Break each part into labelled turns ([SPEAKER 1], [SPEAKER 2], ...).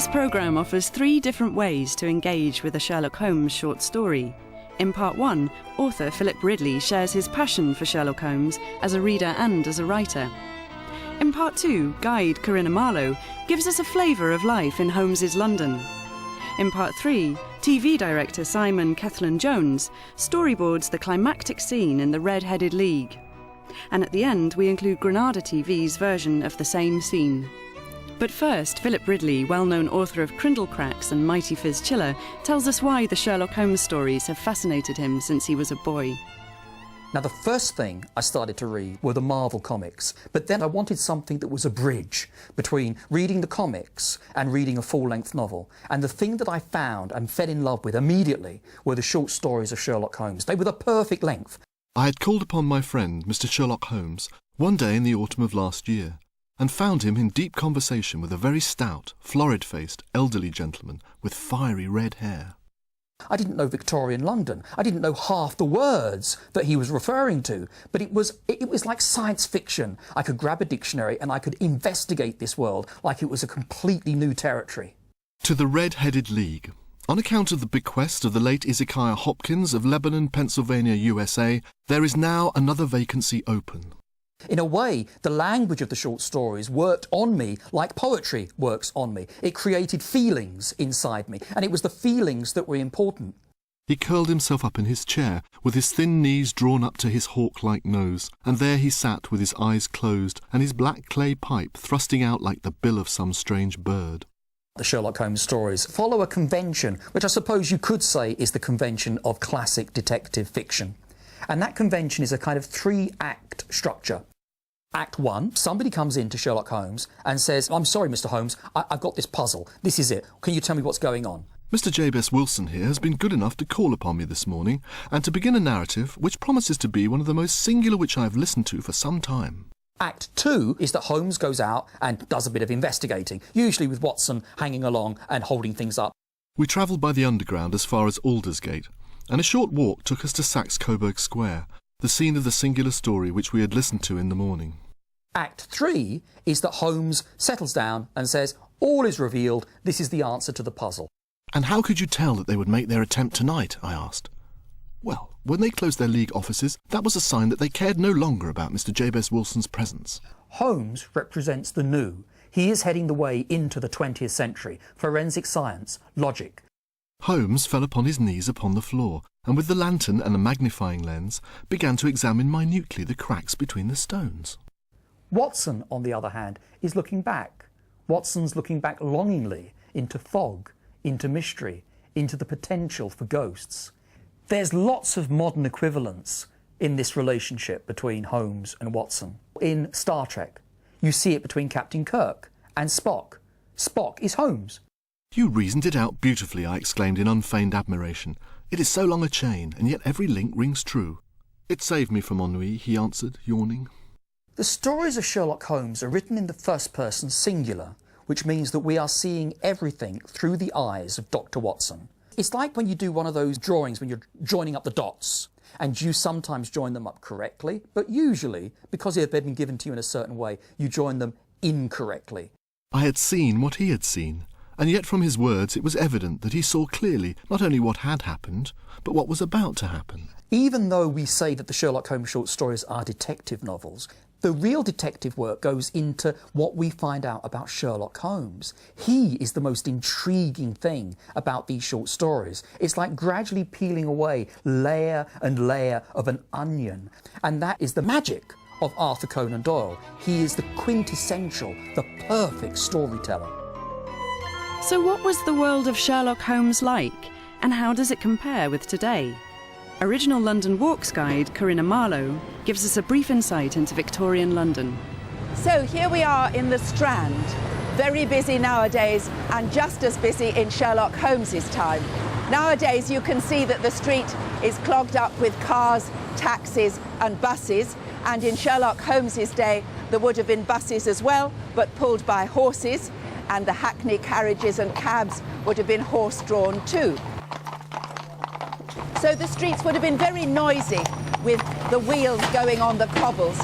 [SPEAKER 1] This programme offers 3 different ways to engage with a Sherlock Holmes short story. In Part 1, author Philip Ridley shares his passion for Sherlock Holmes as a reader and as a writer. In Part 2, guide Corinna Marlowe gives us a flavour of life in Holmes's London. In Part 3, TV director Simon Kathleen Jones storyboards the climactic scene in The Red-Headed League. And at the end, we include Granada TV's version of the same scene. But first, Philip Ridley, well-known author of Crindlecracks and Mighty Fizz Chiller, tells us why the Sherlock Holmes stories have fascinated him since he was a boy.
[SPEAKER 2] Now, the first thing I started to read were the Marvel comics, but then I wanted something that was a bridge between reading the comics and reading a full-length novel. And the thing that I found and fell in love with immediately were the short stories of Sherlock Holmes. They were the perfect length.
[SPEAKER 3] I had called upon my friend, Mr. Sherlock Holmes, one day in the autumn of last year, and found him in deep conversation with a very stout, florid-faced, elderly gentleman with fiery red hair.
[SPEAKER 2] I didn't know Victorian London. I didn't know half the words that he was referring to, but it was like science fiction. I could grab a dictionary and I could investigate this world like it was a completely new territory.
[SPEAKER 3] To the Red-Headed League. On account of the bequest of the late Ezekiah Hopkins of Lebanon, Pennsylvania, USA, there is now another vacancy open.
[SPEAKER 2] In a way, the language of the short stories worked on me like poetry works on me. It created feelings inside me, and it was the feelings that were important.
[SPEAKER 3] He curled himself up in his chair, with his thin knees drawn up to his hawk-like nose, and there he sat with his eyes closed and his black clay pipe thrusting out like the bill of some strange bird.
[SPEAKER 2] The Sherlock Holmes stories follow a convention, which I suppose you could say is the convention of classic detective fiction. And that convention is a kind of 3-act structure. Act 1, somebody comes in to Sherlock Holmes and says, "I'm sorry, Mr. Holmes, I've got this puzzle. This is it. Can you tell me what's going on?"
[SPEAKER 3] Mr. Jabez Wilson here has been good enough to call upon me this morning and to begin a narrative which promises to be one of the most singular which I have listened to for some time.
[SPEAKER 2] Act 2 is that Holmes goes out and does a bit of investigating, usually with Watson hanging along and holding things up.
[SPEAKER 3] We travelled by the Underground as far as Aldersgate, and a short walk took us to Saxe Coburg Square, the scene of the singular story which we had listened to in the morning.
[SPEAKER 2] Act 3 is that Holmes settles down and says, "All is revealed, this is the answer to the puzzle."
[SPEAKER 3] And how could you tell that they would make their attempt tonight? I asked. Well, when they closed their league offices, that was a sign that they cared no longer about Mr. Jabez Wilson's presence.
[SPEAKER 2] Holmes represents the new. He is heading the way into the 20th century, forensic science, logic.
[SPEAKER 3] Holmes fell upon his knees upon the floor, and with the lantern and a magnifying lens, began to examine minutely the cracks between the stones.
[SPEAKER 2] Watson, on the other hand, is looking back. Watson's looking back longingly into fog, into mystery, into the potential for ghosts. There's lots of modern equivalents in this relationship between Holmes and Watson. In Star Trek, you see it between Captain Kirk and Spock. Spock is Holmes.
[SPEAKER 3] You reasoned it out beautifully, I exclaimed in unfeigned admiration. It is so long a chain, and yet every link rings true. It saved me from ennui, he answered, yawning.
[SPEAKER 2] The stories of Sherlock Holmes are written in the first person singular, which means that we are seeing everything through the eyes of Dr. Watson. It's like when you do one of those drawings when you're joining up the dots, and you sometimes join them up correctly, but usually, because they've been given to you in a certain way, you join them incorrectly.
[SPEAKER 3] I had seen what he had seen, and yet from his words it was evident that he saw clearly not only what had happened, but what was about to happen.
[SPEAKER 2] Even though we say that the Sherlock Holmes short stories are detective novels, the real detective work goes into what we find out about Sherlock Holmes. He is the most intriguing thing about these short stories. It's like gradually peeling away layer and layer of an onion. And that is the magic of Arthur Conan Doyle. He is the quintessential, the perfect storyteller.
[SPEAKER 1] So what was the world of Sherlock Holmes like, and how does it compare with today? Original London Walks guide Corinna Marlowe gives us a brief insight into Victorian London.
[SPEAKER 4] So here we are in the Strand, very busy nowadays and just as busy in Sherlock Holmes's time. Nowadays you can see that the street is clogged up with cars, taxis and buses, and in Sherlock Holmes's day there would have been buses as well, but pulled by horses, and the hackney carriages and cabs would have been horse-drawn too. So the streets would have been very noisy with the wheels going on the cobbles.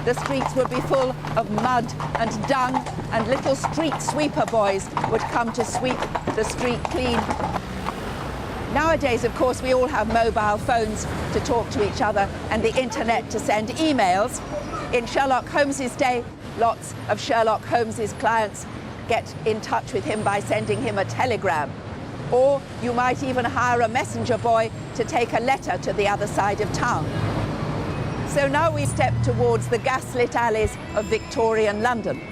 [SPEAKER 4] the streets would be full of mud and dung, and little street sweeper boys would come to sweep the street clean. Nowadays, of course, we all have mobile phones to talk to each other and the internet to send emails. In Sherlock Holmes's day, lots of Sherlock Holmes's clients get in touch with him by sending him a telegram. Or you might even hire a messenger boy to take a letter to the other side of town. So now we step towards the gaslit alleys of Victorian London.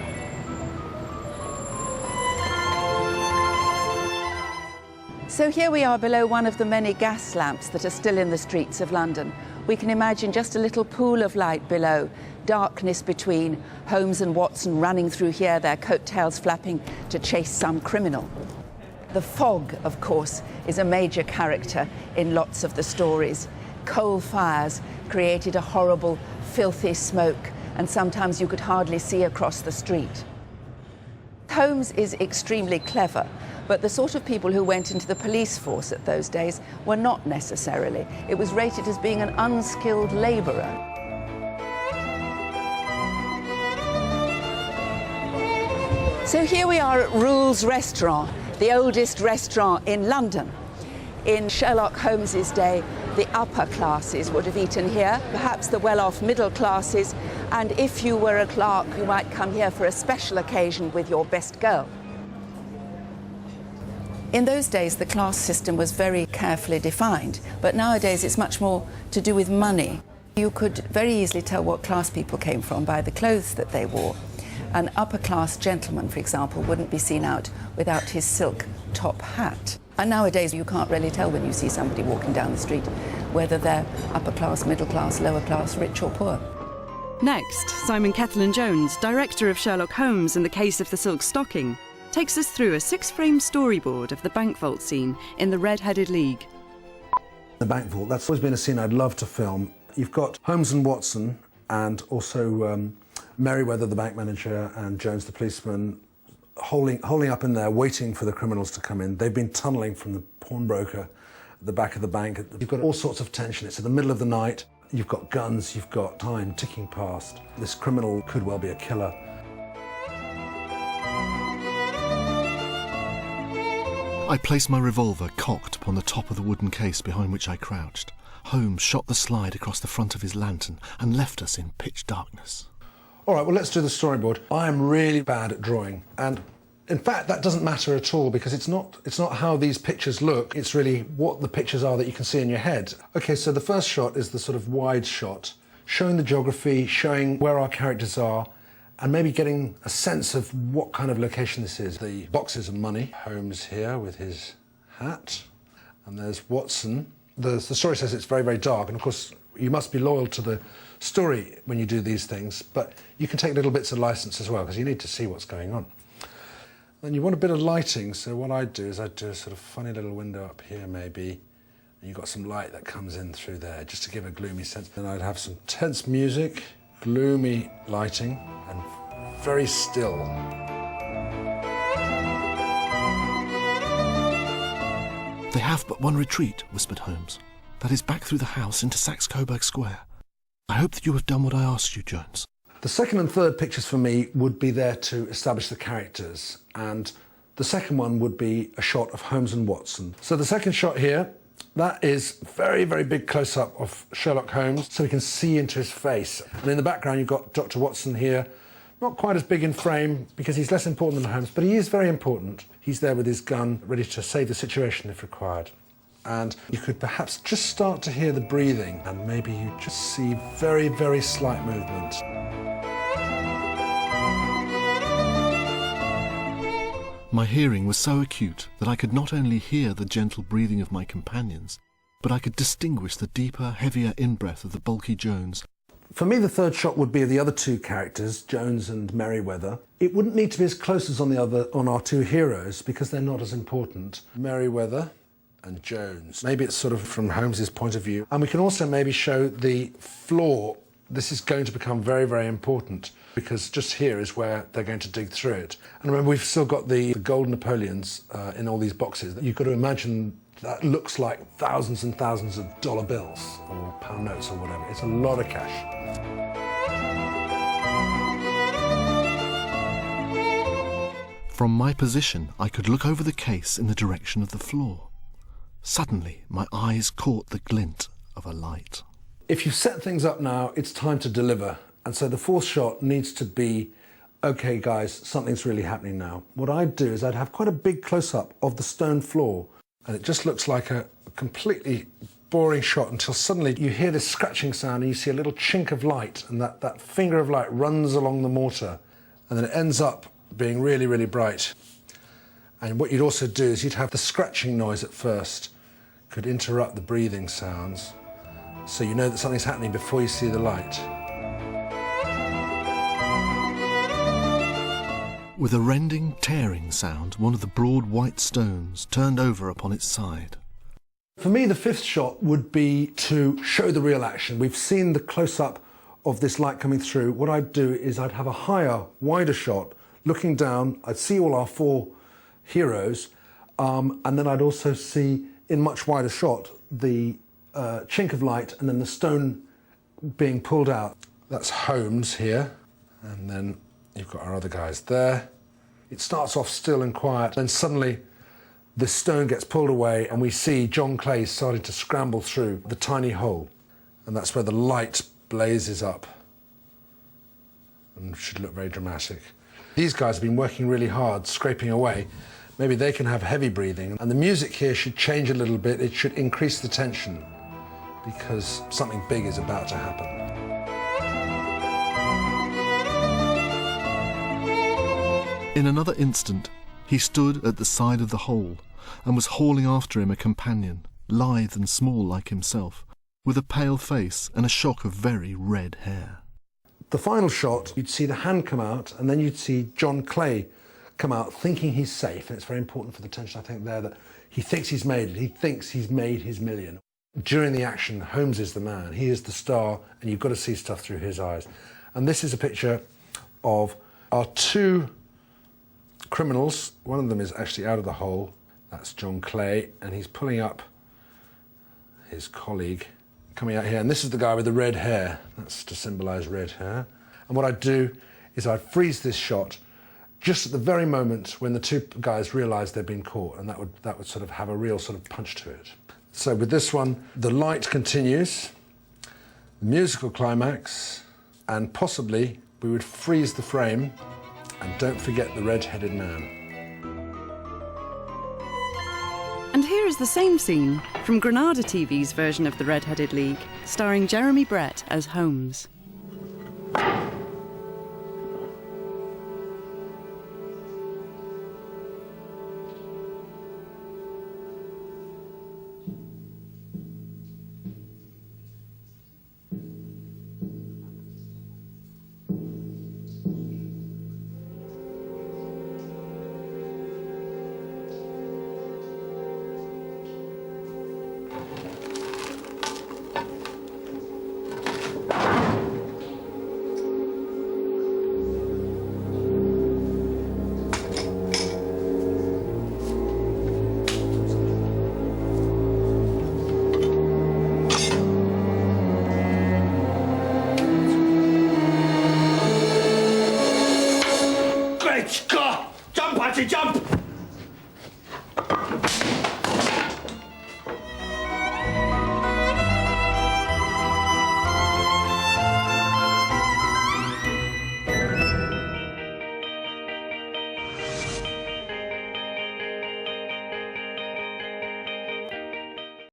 [SPEAKER 4] So here we are below one of the many gas lamps that are still in the streets of London. We can imagine just a little pool of light below, darkness between, Holmes and Watson running through here, their coattails flapping to chase some criminal. The fog, of course, is a major character in lots of the stories. Coal fires created a horrible, filthy smoke, and sometimes you could hardly see across the street. Holmes is extremely clever, but the sort of people who went into the police force at those days were not necessarily. It was rated as being an unskilled labourer. So here we are at Rule's Restaurant, the oldest restaurant in London. In Sherlock Holmes's day, the upper classes would have eaten here, perhaps the well-off middle classes, and if you were a clerk, you might come here for a special occasion with your best girl. In those days, the class system was very carefully defined, but nowadays it's much more to do with money. You could very easily tell what class people came from by the clothes that they wore. An upper-class gentleman, for example, wouldn't be seen out without his silk top hat. And nowadays you can't really tell when you see somebody walking down the street whether they're upper class, middle class, lower class, rich or poor.
[SPEAKER 1] Next, Simon Kethlin-Jones, director of Sherlock Holmes and the Case of the Silk Stocking, takes us through a 6-frame storyboard of the bank vault scene in The Red-Headed League.
[SPEAKER 5] The bank vault, that's always been a scene I'd love to film. You've got Holmes and Watson and also Merryweather, the bank manager, and Jones, the policeman, holding up in there, waiting for the criminals to come in. They've been tunnelling from the pawnbroker at the back of the bank. You've got all sorts of tension. It's in the middle of the night. You've got guns, you've got time ticking past. This criminal could well be a killer.
[SPEAKER 3] I placed my revolver cocked upon the top of the wooden case behind which I crouched. Holmes shot the slide across the front of his lantern and left us in pitch darkness.
[SPEAKER 5] All right, well, let's do the storyboard. I am really bad at drawing, and in fact, that doesn't matter at all because it's not how these pictures look, it's really what the pictures are that you can see in your head. Okay, so the first shot is the sort of wide shot, showing the geography, showing where our characters are, and maybe getting a sense of what kind of location this is. The boxes of money. Holmes here with his hat, and there's Watson. The story says it's very, very dark, and of course, you must be loyal to the story when you do these things, but you can take little bits of license as well because you need to see what's going on. Then you want a bit of lighting, so what I'd do is I'd do a sort of funny little window up here maybe, and you've got some light that comes in through there just to give a gloomy sense. Then I'd have some tense music, gloomy lighting, and very still.
[SPEAKER 3] They have but one retreat, whispered Holmes. That is back through the house into Saxe-Coburg Square. I hope that you have done what I asked you, Jones.
[SPEAKER 5] The second and third pictures for me would be there to establish the characters, and the second one would be a shot of Holmes and Watson. So the second shot here, that is very, very big close-up of Sherlock Holmes, so we can see into his face. And in the background you've got Dr. Watson here, not quite as big in frame because he's less important than Holmes, but he is very important. He's there with his gun, ready to save the situation if required. And you could perhaps just start to hear the breathing, and maybe you just see very, very slight movement.
[SPEAKER 3] My hearing was so acute that I could not only hear the gentle breathing of my companions, but I could distinguish the deeper, heavier in-breath of the bulky Jones.
[SPEAKER 5] For me, the third shot would be of the other two characters, Jones and Merryweather. It wouldn't need to be as close as on our two heroes because they're not as important. Merryweather and Jones. Maybe it's sort of from Holmes's point of view. And we can also maybe show the floor. This is going to become very, very important because just here is where they're going to dig through it. And remember, we've still got the gold Napoleons in all these boxes. You've got to imagine that looks like thousands and thousands of dollar bills or pound notes or whatever. It's a lot of cash.
[SPEAKER 3] From my position, I could look over the case in the direction of the floor. Suddenly, my eyes caught the glint of a light.
[SPEAKER 5] If you've set things up now, it's time to deliver. And so the fourth shot needs to be, okay guys, something's really happening now. What I'd do is I'd have quite a big close-up of the stone floor, and it just looks like a completely boring shot until suddenly you hear this scratching sound and you see a little chink of light, and that finger of light runs along the mortar, and then it ends up being really, really bright. And what you'd also do is you'd have the scratching noise at first, could interrupt the breathing sounds, so you know that something's happening before you see the light.
[SPEAKER 3] With a rending, tearing sound, one of the broad white stones turned over upon its side.
[SPEAKER 5] For me, the fifth shot would be to show the real action. We've seen the close-up of this light coming through. What I'd do is I'd have a higher, wider shot, looking down. I'd see all our four heroes, and then I'd also see, in much wider shot, the chink of light and then the stone being pulled out. That's Holmes here, and then you've got our other guys there. It starts off still and quiet, and suddenly the stone gets pulled away and we see John Clay starting to scramble through the tiny hole, and that's where the light blazes up and should look very dramatic. These guys have been working really hard, scraping away. Maybe they can have heavy breathing, and the music here should change a little bit. It should increase the tension because something big is about to happen.
[SPEAKER 3] In another instant, he stood at the side of the hole and was hauling after him a companion, lithe and small like himself, with a pale face and a shock of very red hair.
[SPEAKER 5] The final shot, you'd see the hand come out, and then you'd see John Clay come out thinking he's safe, and it's very important for the tension, I think, there, that he thinks he's made it. He thinks he's made his million. During the action, Holmes is the man. He is the star, and you've got to see stuff through his eyes. And this is a picture of our two criminals. One of them is actually out of the hole. That's John Clay, and he's pulling up his colleague coming out here. And this is the guy with the red hair. That's to symbolise red hair. And what I'd do is I'd freeze this shot just at the very moment when the two guys realise they've been caught, and that would sort of have a real sort of punch to it. So with this one, the light continues, the musical climax, and possibly we would freeze the frame, and don't forget the red-headed man.
[SPEAKER 1] And here is the same scene from Granada TV's version of the Red-Headed League, starring Jeremy Brett as Holmes.
[SPEAKER 6] Great Scott! Jump, Archie, jump!